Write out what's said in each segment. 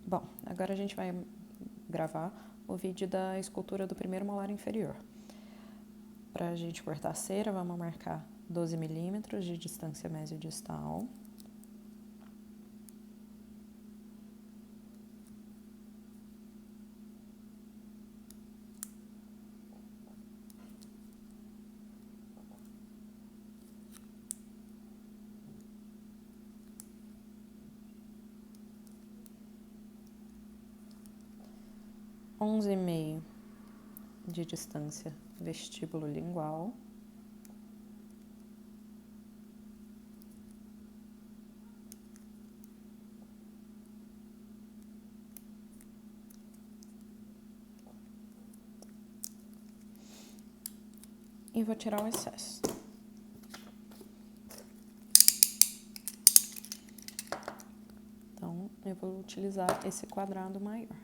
Bom, agora a gente vai gravar o vídeo da escultura do primeiro molar inferior. Para a gente cortar a cera, vamos marcar 12 milímetros de distância mesiodistal. Onze e meio de distância vestíbulo lingual. E vou tirar o excesso. Então, eu vou utilizar esse quadrado maior.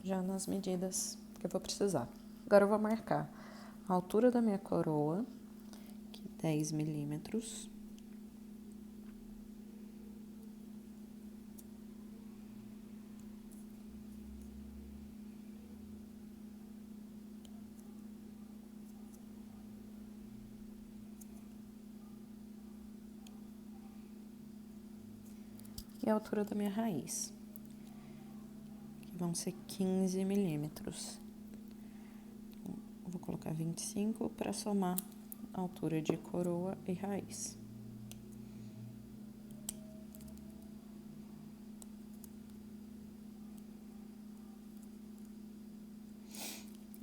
Já nas medidas que eu vou precisar. Agora eu vou marcar a altura da minha coroa, que 10 milímetros. E a altura da minha raiz, que vão ser 15 milímetros. Vou colocar 25 para somar a altura de coroa e raiz.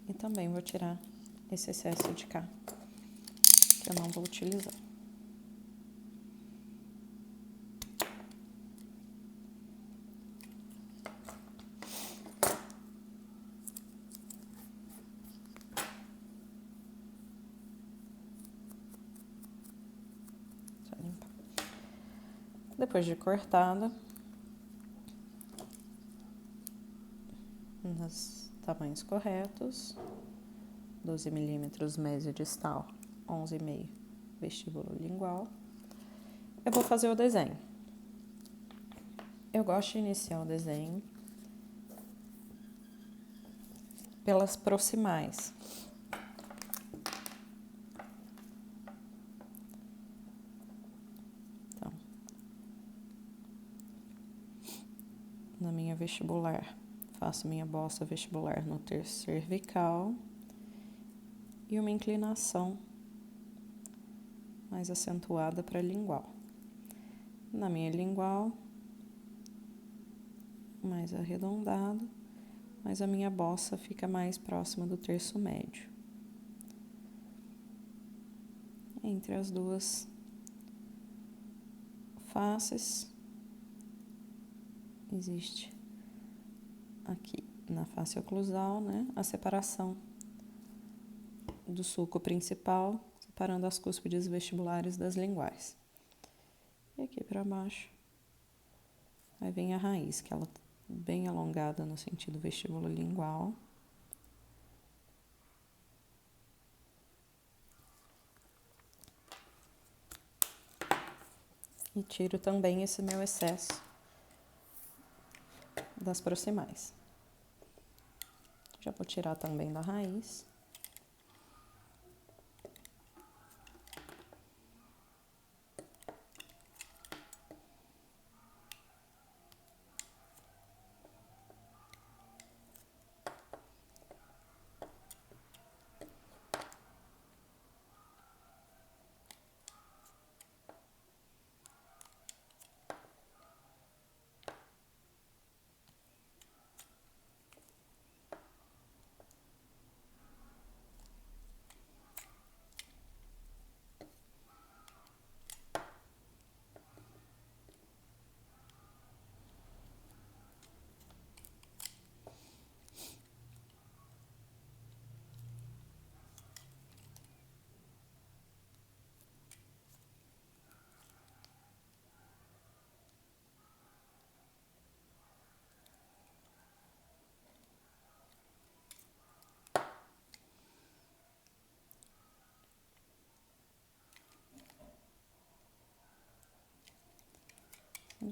E também vou tirar esse excesso de cá, que eu não vou utilizar. Depois de cortada, nos tamanhos corretos, 12 milímetros mesiodistal, 11,5 vestíbulo lingual, eu vou fazer o desenho. Eu gosto de iniciar o desenho pelas proximais. Então, na minha vestibular, faço minha bossa vestibular no terço cervical e uma inclinação mais acentuada para lingual. Na minha lingual, mais arredondado, mas a minha bossa fica mais próxima do terço médio. Entre as duas faces, existe aqui na face oclusal, né, a separação do sulco principal, separando as cúspides vestibulares das linguais. E aqui para baixo vai vir a raiz, que ela bem alongada no sentido vestibulolingual. E tiro também esse meu excesso das proximais. Já vou tirar também da raiz.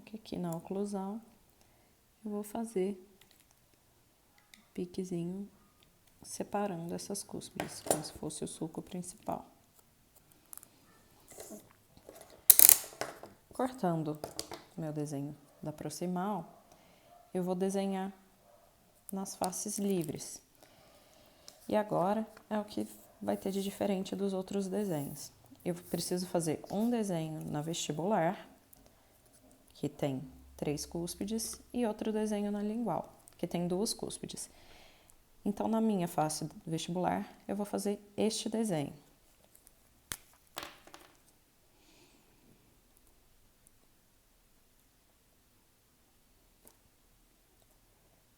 Que aqui na oclusal eu vou fazer um piquezinho separando essas cúspides, como se fosse o sulco principal. Cortando meu desenho da proximal, eu vou desenhar nas faces livres. E agora é o que vai ter de diferente dos outros desenhos. Eu preciso fazer um desenho na vestibular, que tem 3 cúspides, e outro desenho na lingual, que tem 2 cúspides. Então, na minha face vestibular, eu vou fazer este desenho.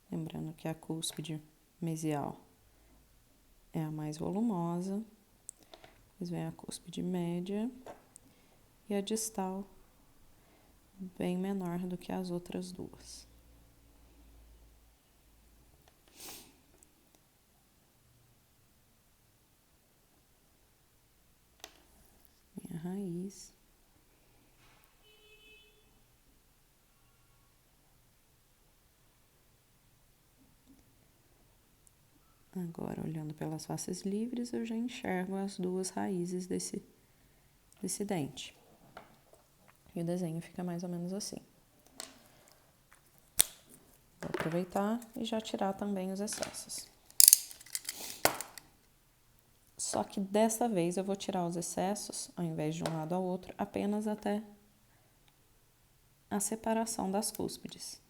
Lembrando que a cúspide mesial é a mais volumosa, depois vem a cúspide média e a distal bem menor do que as outras duas. Minha raiz. Agora, olhando pelas faces livres, eu já enxergo as 2 raízes desse dente. E o desenho fica mais ou menos assim. Vou aproveitar e já tirar também os excessos. Só que dessa vez eu vou tirar os excessos, ao invés de um lado ao outro, apenas até a separação das cúspides.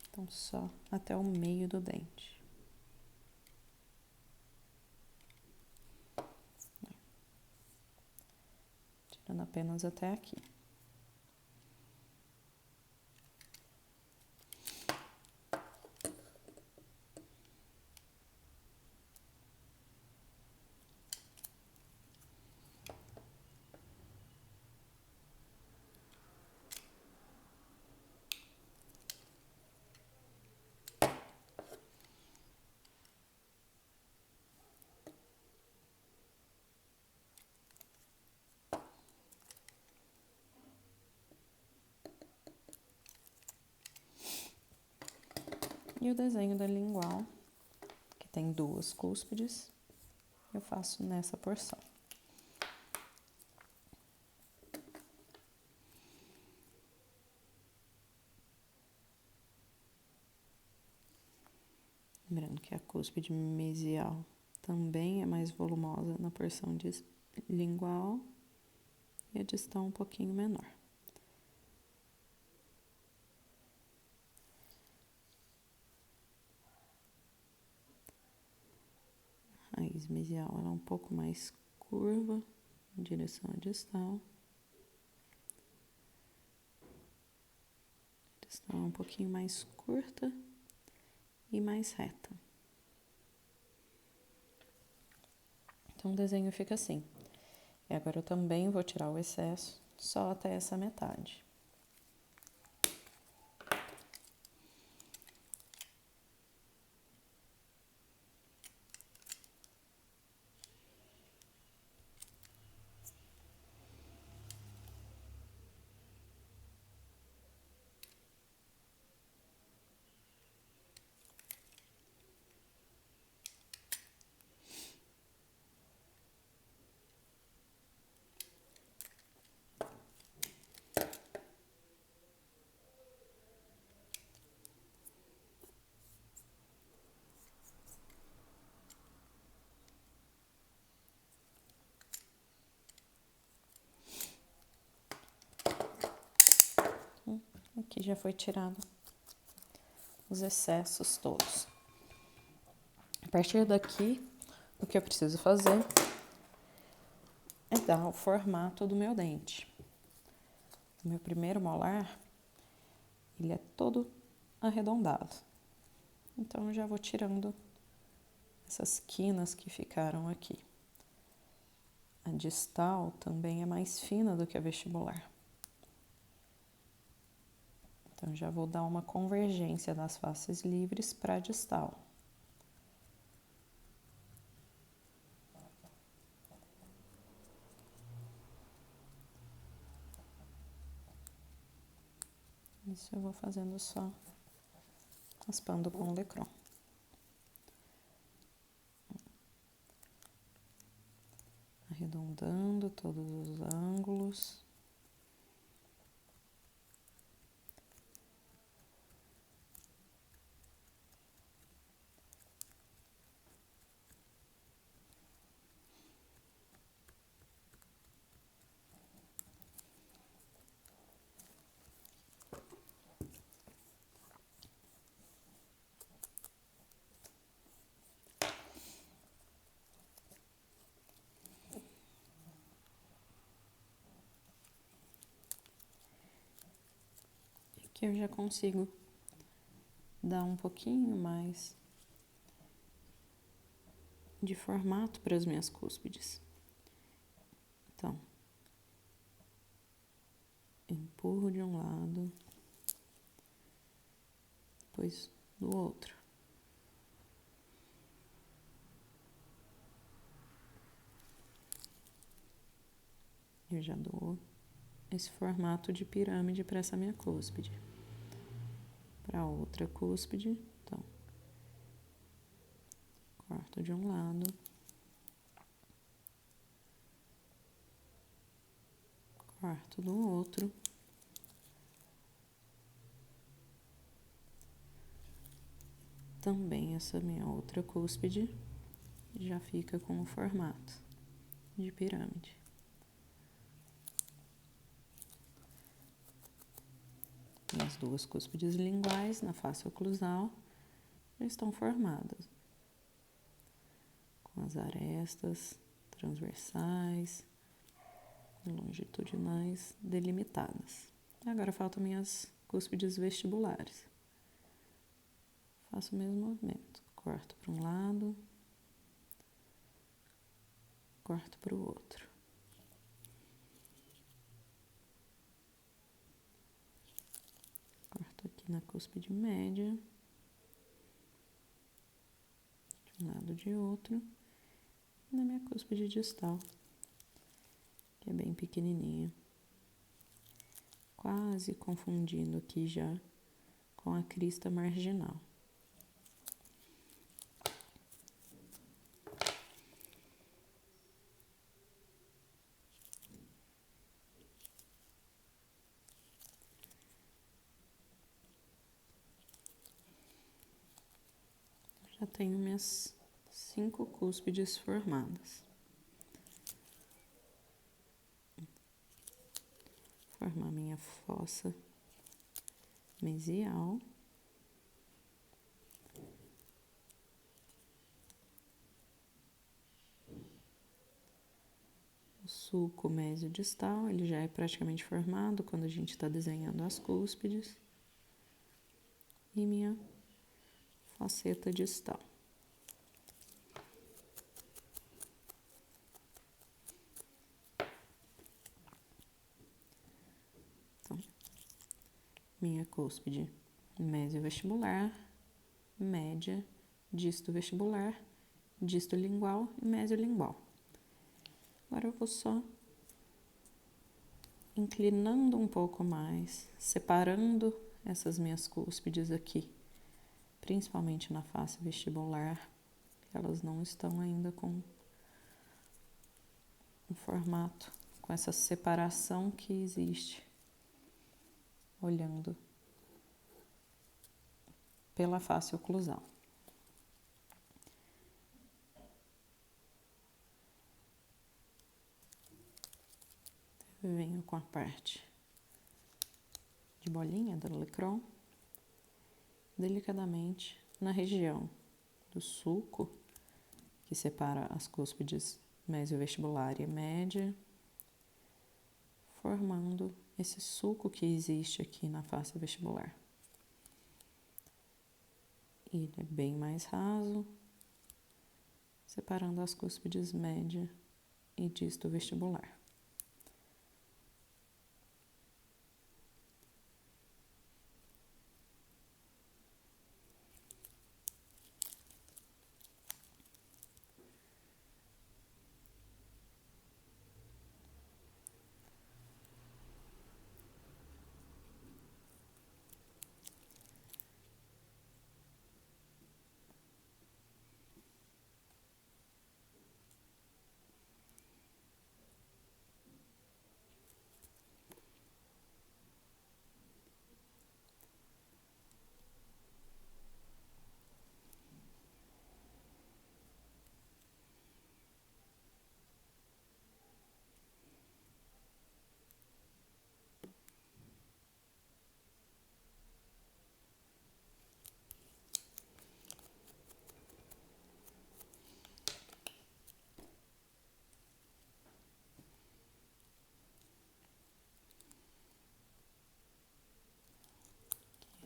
Então, só até o meio do dente. Tirando apenas até aqui. E o desenho da lingual, que tem 2 cúspides, eu faço nessa porção. Lembrando que a cúspide mesial também é mais volumosa na porção de lingual e a distal um pouquinho menor. A raiz mesial ela é um pouco mais curva em direção à distal. A distal é um pouquinho mais curta e mais reta. Então, o desenho fica assim. E agora eu também vou tirar o excesso, só até essa metade. Aqui já foi tirado os excessos todos. A partir daqui, o que eu preciso fazer é dar o formato do meu dente. O meu primeiro molar, ele é todo arredondado. Então, eu já vou tirando essas quinas que ficaram aqui. A distal também é mais fina do que a vestibular. Então, já vou dar uma convergência das faces livres para a distal. Isso eu vou fazendo só raspando com o Lecron. Arredondando todos os ângulos. Aqui eu já consigo dar um pouquinho mais de formato para as minhas cúspides. Então, empurro de um lado, depois do outro. Eu já dou esse formato de pirâmide para essa minha cúspide. Para outra cúspide, então, corto de um lado, corto do outro. Também essa minha outra cúspide já fica com o formato de pirâmide. E as duas cúspides linguais na face oclusal já estão formadas, com as arestas transversais e longitudinais delimitadas. Agora faltam minhas cúspides vestibulares. Faço o mesmo movimento, corto para um lado, corto para o outro. Corto aqui na cúspide média, de um lado de outro, e na minha cúspide distal, que é bem pequenininha. Quase confundindo aqui já com a crista marginal. Já tenho minhas 5 cúspides formadas. Formar minha fossa mesial. O sulco mesio-distal, ele já é praticamente formado quando a gente está desenhando as cúspides. E minha faceta distal. Então, minha cúspide mesiovestibular, média, disto vestibular, disto lingual e mesiolingual. Agora eu vou só inclinando um pouco mais, separando essas minhas cúspides aqui, principalmente na face vestibular, elas não estão ainda com um formato, com essa separação que existe, olhando pela face oclusal. Venho com a parte de bolinha da Lecron, delicadamente na região do sulco, que separa as cúspides mesiovestibular e média, formando esse sulco que existe aqui na face vestibular. Ele é bem mais raso, separando as cúspides média e disto vestibular.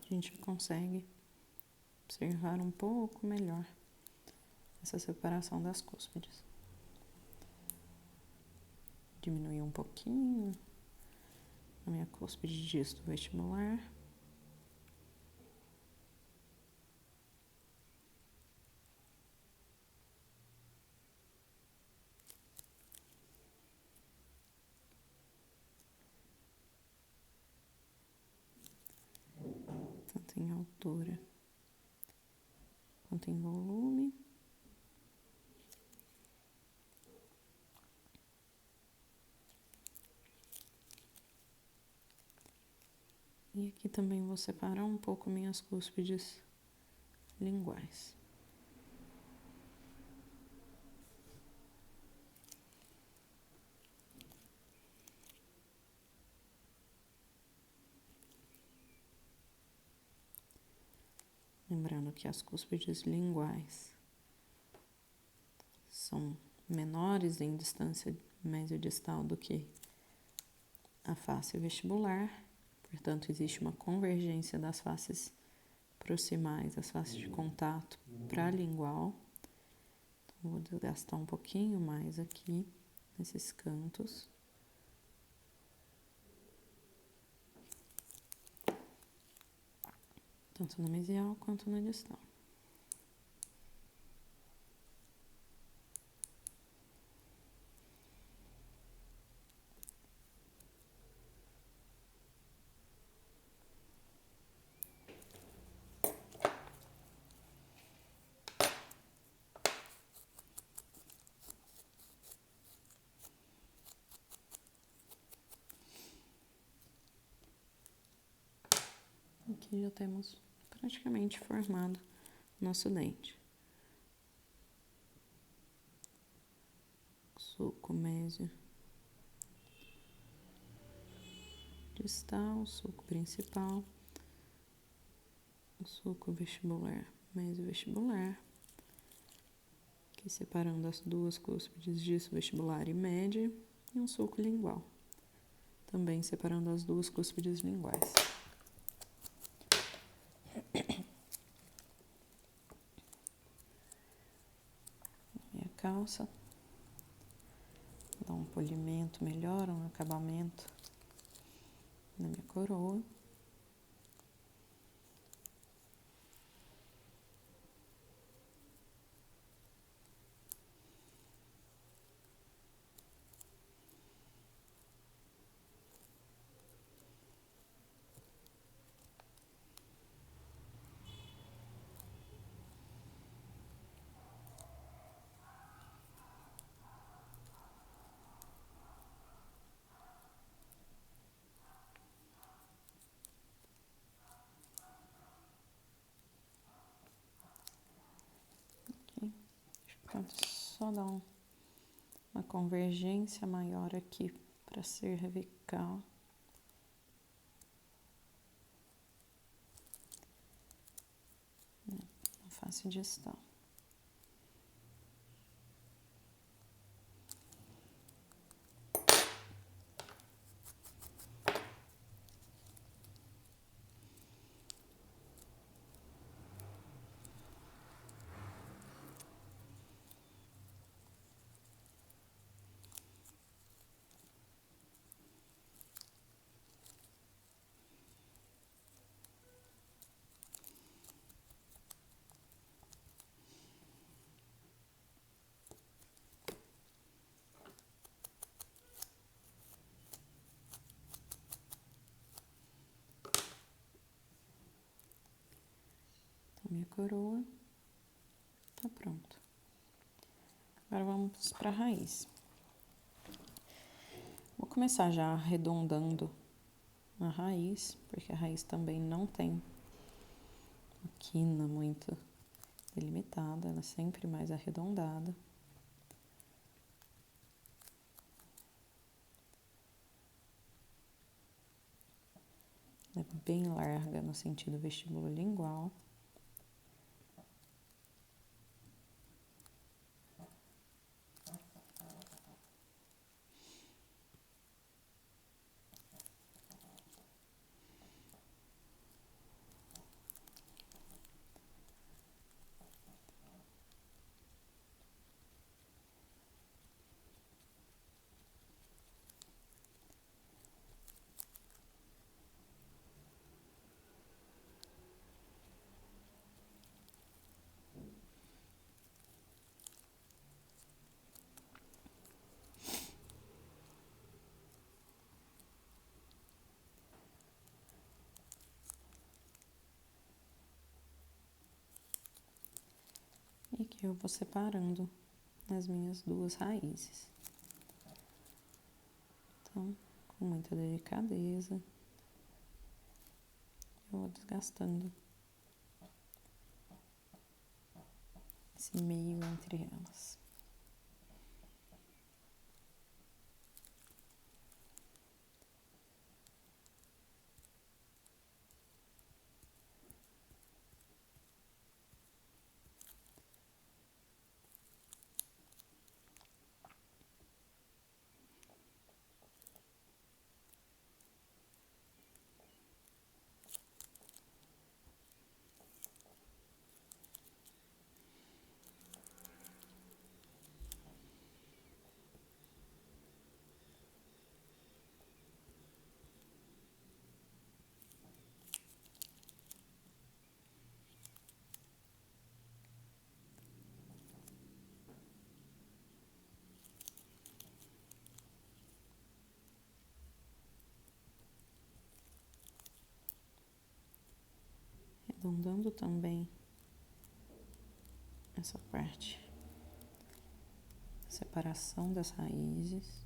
A gente consegue observar um pouco melhor essa separação das cúspides. Diminuir um pouquinho a minha cúspide disto vestibular. Tanto em altura quanto em volume. E aqui também vou separar um pouco minhas cúspides linguais. Lembrando que as cúspides linguais são menores em distância mesiodistal do que a face vestibular, portanto, existe uma convergência das faces proximais, as faces de contato para a lingual. Então, vou desgastar um pouquinho mais aqui, nesses cantos. Tanto na mesial quanto na distal. Aqui já temos praticamente formado nosso dente. Sulco mésio distal, sulco principal, o sulco vestibular mesiovestibular, aqui separando as duas cúspides disto vestibular e média, e um sulco lingual, também separando as duas cúspides linguais. calça. Dá um polimento melhor, um acabamento na minha coroa. Pode só dar uma convergência maior aqui para cervical. Na face distal. Minha coroa tá pronto. Agora vamos para a raiz. Vou começar já arredondando a raiz, porque a raiz também não tem uma quina muito delimitada, ela é sempre mais arredondada. Ela é bem larga no sentido vestibulolingual. E aqui eu vou separando as minhas duas raízes. Então, com muita delicadeza, eu vou desgastando esse meio entre elas. Arredondando também essa parte, separação das raízes.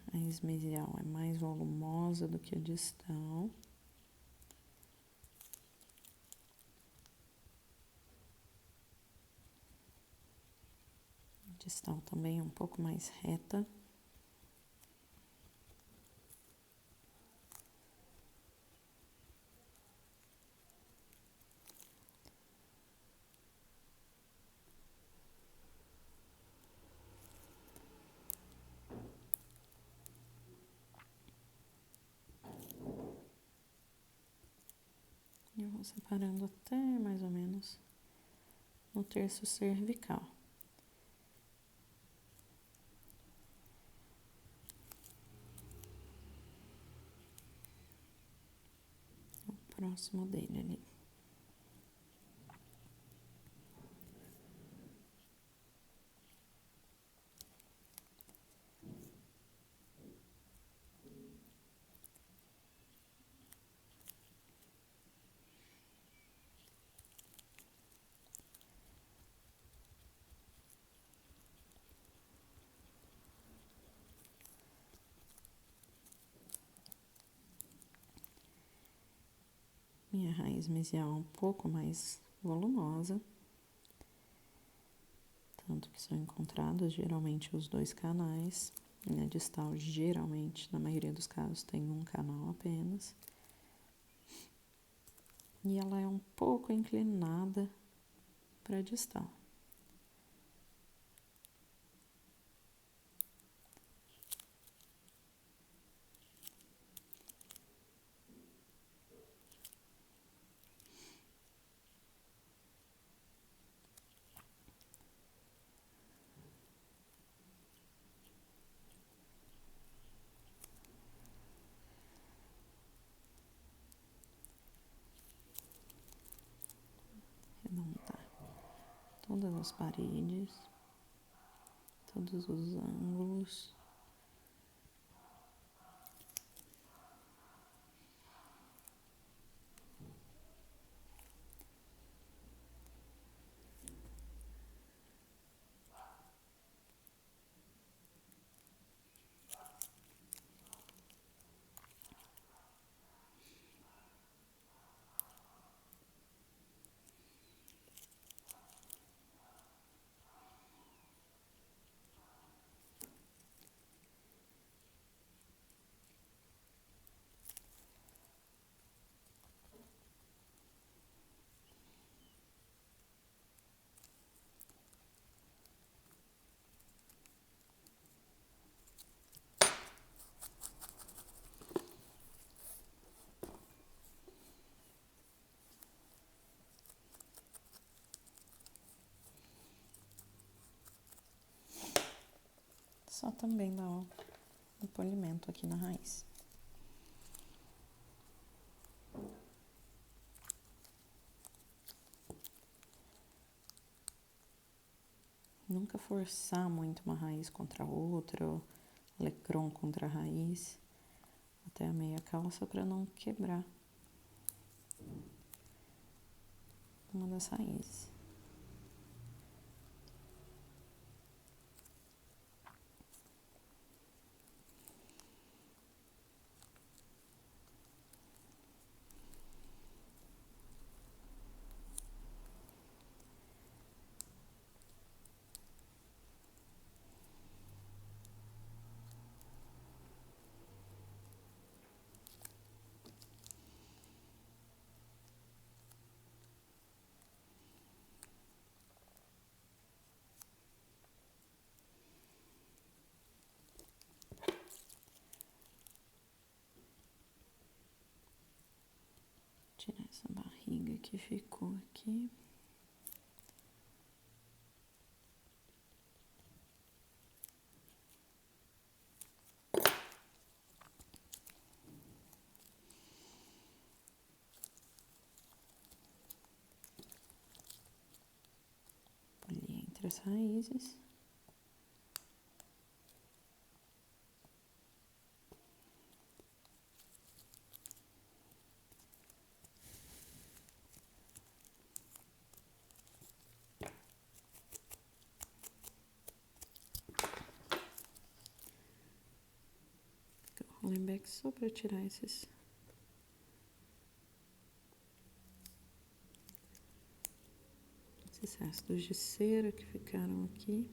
A raiz medial é mais volumosa do que a distal. A Distal também um pouco mais reta. Eu vou separando até mais ou menos no terço cervical. O próximo dele ali. Minha raiz mesial é um pouco mais volumosa, tanto que são encontrados geralmente os dois canais. Minha distal geralmente, na maioria dos casos, tem um canal apenas. E ela é um pouco inclinada para a distal. Arredondar todas as paredes, todos os ângulos. Só também dá um polimento aqui na raiz. Nunca forçar muito uma raiz contra a outra, ou lecron contra a raiz, até a meia calça para não quebrar uma das raízes. Tirar essa barriga que ficou aqui. Polir entre as raízes. Rolling back só para tirar esses restos de cera que ficaram aqui.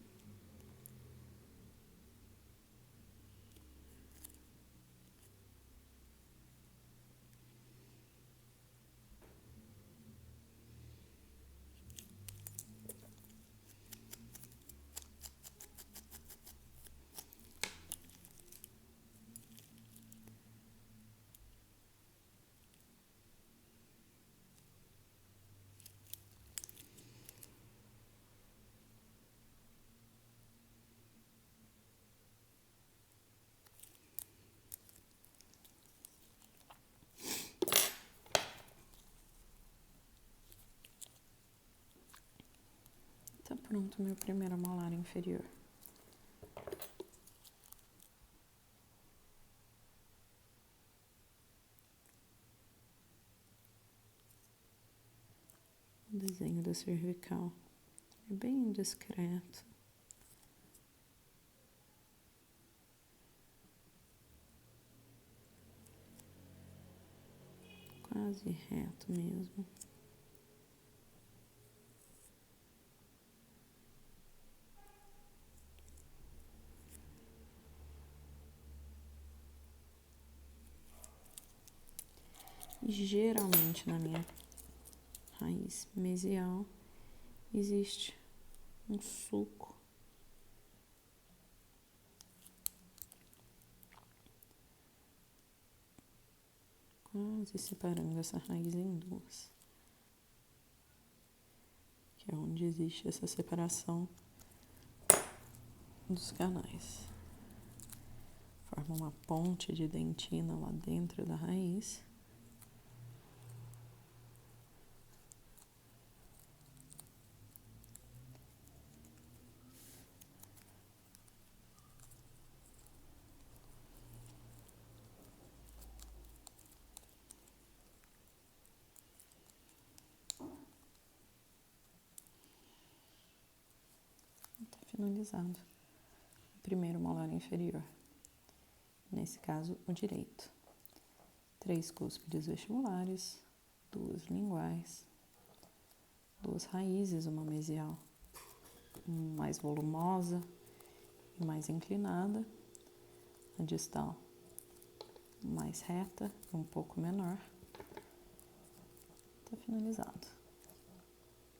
pronto meu primeiro molar inferior. O desenho da cervical é bem discreto. Quase reto mesmo. E geralmente na minha raiz mesial existe um sulco quase separando essa raiz em duas, que é onde existe essa separação dos canais. Forma uma ponte de dentina lá dentro da raiz. Está finalizado o primeiro molar inferior. Nesse caso, o direito. 3 cúspides vestibulares, 2 linguais, 2 raízes, uma mesial mais volumosa e mais inclinada, a distal mais reta e um pouco menor. Está finalizado.